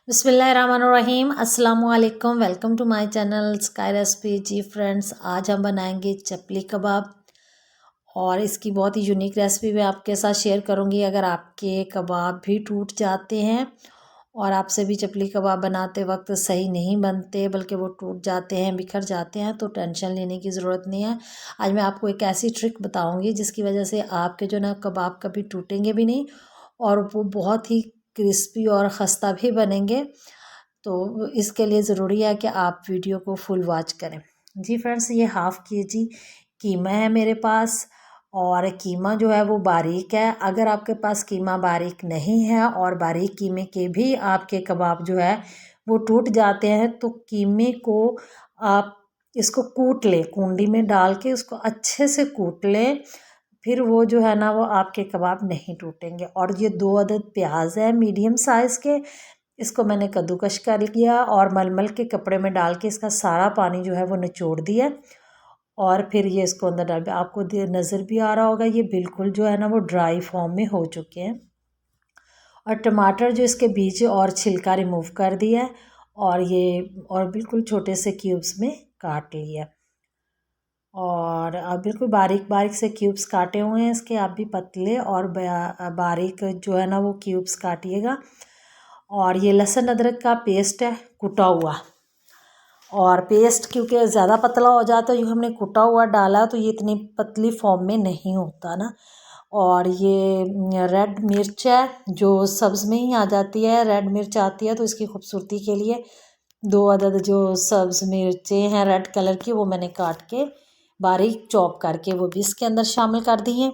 बिस्मिल्लाहिर्रहमानिर्रहीम अस्सलाम वालेकुम। Welcome to my channel sky recipe. जी फ्रेंड्स, आज हम बनाएंगे चपली कबाब और इसकी बहुत ही यूनिक रेसिपी मैं आपके साथ शेयर करूंगी। अगर आपके कबाब भी टूट जाते हैं और आपसे भी चपली कबाब बनाते वक्त सही नहीं बनते बल्कि वो टूट जाते हैं, बिखर जाते हैं, तो टेंशन लेने की ज़रूरत नहीं है। आज मैं आपको एक ऐसी ट्रिक बताऊँगी जिसकी वजह से आपके जो ना कबाब कभी टूटेंगे भी नहीं और वो बहुत ही क्रिस्पी और ख़स्ता भी बनेंगे। तो इसके लिए ज़रूरी है कि आप वीडियो को फुल वॉच करें। जी फ्रेंड्स, ये हाफ़ केजी कीमा है मेरे पास और कीमा जो है वो बारीक है। अगर आपके पास कीमा बारीक नहीं है और बारीक कीमे के भी आपके कबाब जो है वो टूट जाते हैं, तो कीमे को आप इसको कूट लें, कुंडी में डाल के उसको अच्छे से कूट लें। फिर वो जो है ना वो आपके कबाब नहीं टूटेंगे। और ये 2 अदद प्याज है मीडियम साइज़ के, इसको मैंने कद्दूकश कर लिया और मलमल के कपड़े में डाल के इसका सारा पानी जो है वो निचोड़ दिया। और फिर ये इसको अंदर डाल, आपको नज़र भी आ रहा होगा ये बिल्कुल जो है ना वो ड्राई फॉर्म में हो चुके हैं। और टमाटर जो इसके बीज और छिलका रिमूव कर दिया है और ये और बिल्कुल छोटे से क्यूब्स में काट लिया। और अब बिल्कुल बारीक बारीक से क्यूब्स काटे हुए हैं इसके, आप भी पतले और बारीक जो है ना वो क्यूब्स काटिएगा। और ये लहसुन अदरक का पेस्ट है कुटा हुआ, और पेस्ट क्योंकि ज़्यादा पतला हो जाता है, ये हमने कुटा हुआ डाला तो ये इतनी पतली फॉर्म में नहीं होता ना। और ये रेड मिर्च है जो सब्ज़ में ही आ जाती है, रेड मिर्च आती है तो इसकी खूबसूरती के लिए 2 अदद जो सब्ज़ मिर्चें हैं रेड कलर की वो मैंने काट के बारीक चॉप करके वो भी इसके अंदर शामिल कर दी हैं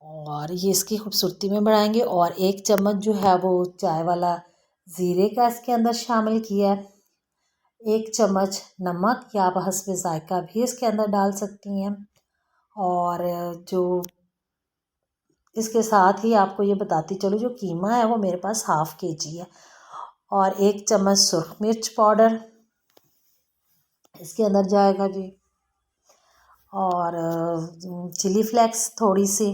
और ये इसकी खूबसूरती में बढ़ाएंगे। और 1 चम्मच जो है वो चाय वाला ज़ीरे का इसके अंदर शामिल किया है। 1 चम्मच नमक या आप हस्बे ज़ायका भी इसके अंदर डाल सकती हैं। और जो इसके साथ ही आपको ये बताती चलो, जो कीमा है वो मेरे पास हाफ़ केजी है। और 1 चम्मच सुरख मिर्च पाउडर इसके अंदर जाएगा जी। और चिली फ्लेक्स थोड़ी सी,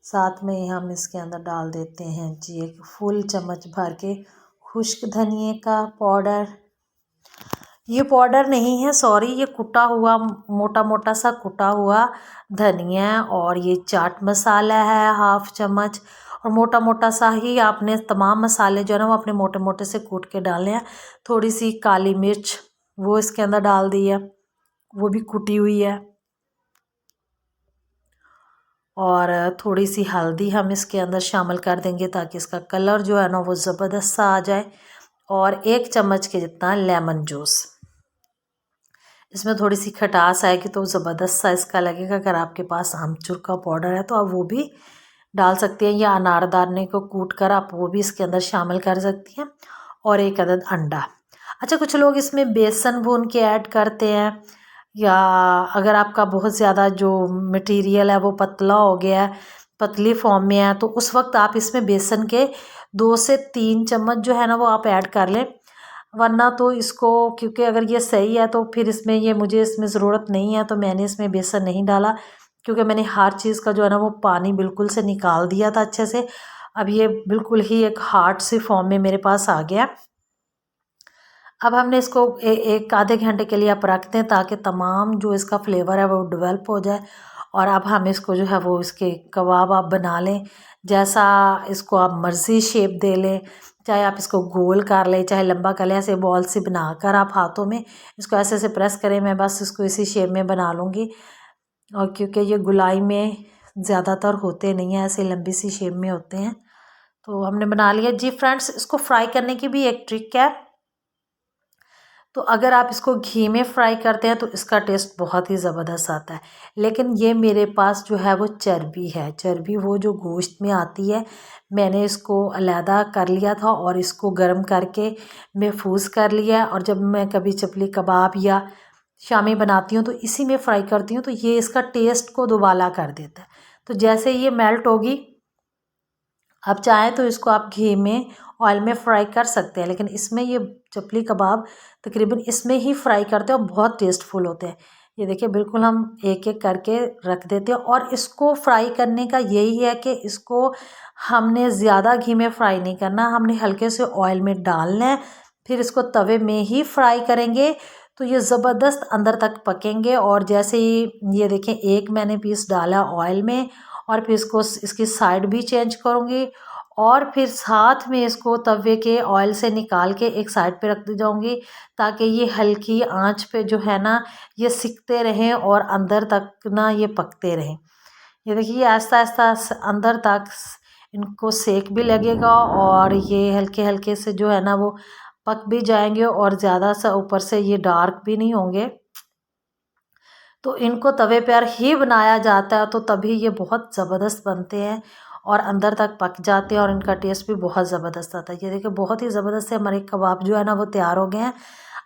साथ में हम इसके अंदर डाल देते हैं जी 1 फुल चम्मच भर के खुश्क धनिए का पाउडर। ये पाउडर नहीं है, सॉरी, ये कुटा हुआ मोटा मोटा सा कुटा हुआ धनिया है। और ये चाट मसाला है हाफ़ चम्मच, और मोटा मोटा सा ही आपने तमाम मसाले जो है ना वो अपने मोटे मोटे से कूट के डालने हैं। थोड़ी सी काली मिर्च वो इसके अंदर डाल दी है, वो भी कुटी हुई है। और थोड़ी सी हल्दी हम इसके अंदर शामिल कर देंगे ताकि इसका कलर जो है ना वो ज़बरदस्त सा आ जाए। और 1 चम्मच के जितना लेमन जूस, इसमें थोड़ी सी खटास आएगी तो ज़बरदस्त सा इसका लगेगा। अगर आपके पास आमचूर का पाउडर है तो आप वो भी डाल सकती हैं, या अनारदाने को कूट कर आप वो भी इसके अंदर शामिल कर सकती हैं। और 1 अदद अंडा। अच्छा, कुछ लोग इसमें बेसन भून के ऐड करते हैं, या अगर आपका बहुत ज़्यादा जो मटेरियल है वो पतला हो गया है, पतली फॉर्म में है, तो उस वक्त आप इसमें बेसन के 2 से 3 चम्मच जो है ना वो आप ऐड कर लें। वरना तो इसको, क्योंकि अगर ये सही है तो फिर इसमें ये मुझे इसमें ज़रूरत नहीं है तो मैंने इसमें बेसन नहीं डाला, क्योंकि मैंने हर चीज़ का जो है ना वो पानी बिल्कुल से निकाल दिया था अच्छे से। अब ये बिल्कुल ही एक हार्ड सी फॉर्म में मेरे पास आ गया। अब हमने इसको एक आधे घंटे के लिए आप रखते हैं ताकि तमाम जो इसका फ्लेवर है वो डेवलप हो जाए। और अब हम इसको जो है वो इसके कबाब आप बना लें, जैसा इसको आप मर्ज़ी शेप दे लें, चाहे आप इसको गोल कर लें चाहे लंबा कर लें। ऐसे बॉल से बनाकर आप हाथों में इसको ऐसे ऐसे प्रेस करें, मैं बस इसको इसी शेप में बना लूँगी। और क्योंकि ये गुलाई में ज़्यादातर होते नहीं हैं, ऐसे लंबी सी शेप में होते हैं, तो हमने बना लिया जी। फ्रेंड्स, इसको फ्राई करने की भी एक ट्रिक है। तो अगर आप इसको घी में फ्राई करते हैं तो इसका टेस्ट बहुत ही ज़बरदस्त आता है। लेकिन ये मेरे पास जो है वो चर्बी है, चर्बी वो जो गोश्त में आती है, मैंने इसको अलहदा कर लिया था और इसको गर्म करके महफूज कर लिया है। और जब मैं कभी चपली कबाब या शामी बनाती हूँ तो इसी में फ्राई करती हूँ, तो ये इसका टेस्ट को दोबाला कर देता है। तो जैसे ये मेल्ट होगी, आप चाहें तो इसको आप घी में ऑयल में फ्राई कर सकते हैं, लेकिन इसमें ये चपली कबाब तकरीबन इसमें ही फ्राई करते हैं और बहुत टेस्टफुल होते हैं। ये देखिए बिल्कुल हम एक एक करके रख देते हैं। और इसको फ्राई करने का यही है कि इसको हमने ज़्यादा घी में फ्राई नहीं करना, हमने हल्के से ऑयल में डालना है, फिर इसको तवे में ही फ्राई करेंगे तो ये ज़बरदस्त अंदर तक पकेंगे। और जैसे ही ये देखें एक मैंने पीस डाला ऑयल में, और फिर इसको इसकी साइड भी चेंज करूँगी, और फिर साथ में इसको तवे के ऑयल से निकाल के एक साइड पे रख जाऊँगी, ताकि ये हल्की आंच पे जो है ना ये सिकते रहें और अंदर तक ना ये पकते रहें। ये देखिए आहिस्ता आहिस्ता अंदर तक इनको सेक भी लगेगा, और ये हल्के हल्के से जो है ना वो पक भी जाएंगे, और ज़्यादा सा ऊपर से ये डार्क भी नहीं होंगे। तो इनको तवे पर ही बनाया जाता है, तो तभी ये बहुत ज़बरदस्त बनते हैं और अंदर तक पक जाते हैं, और इनका टेस्ट भी बहुत ज़बरदस्त आता है। ये देखिए बहुत ही ज़बरदस्त से हमारे कबाब जो है ना वो तैयार हो गए हैं।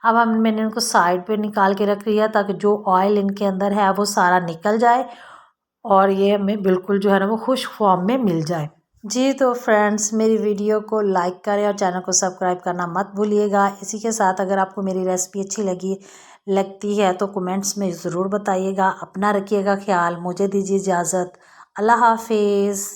अब मैंने इनको साइड पे निकाल के रख लिया, ताकि जो ऑयल इनके अंदर है वो सारा निकल जाए, और ये हमें बिल्कुल जो है ना वो खुश्क फॉर्म में मिल जाए। जी तो फ्रेंड्स, मेरी वीडियो को लाइक करें और चैनल को सब्सक्राइब करना मत भूलिएगा। इसी के साथ अगर आपको मेरी रेसिपी अच्छी लगती है तो कमेंट्स में ज़रूर बताइएगा। अपना रखिएगा ख्याल। मुझे दीजिए इजाज़त। अल्लाह हाफिज़।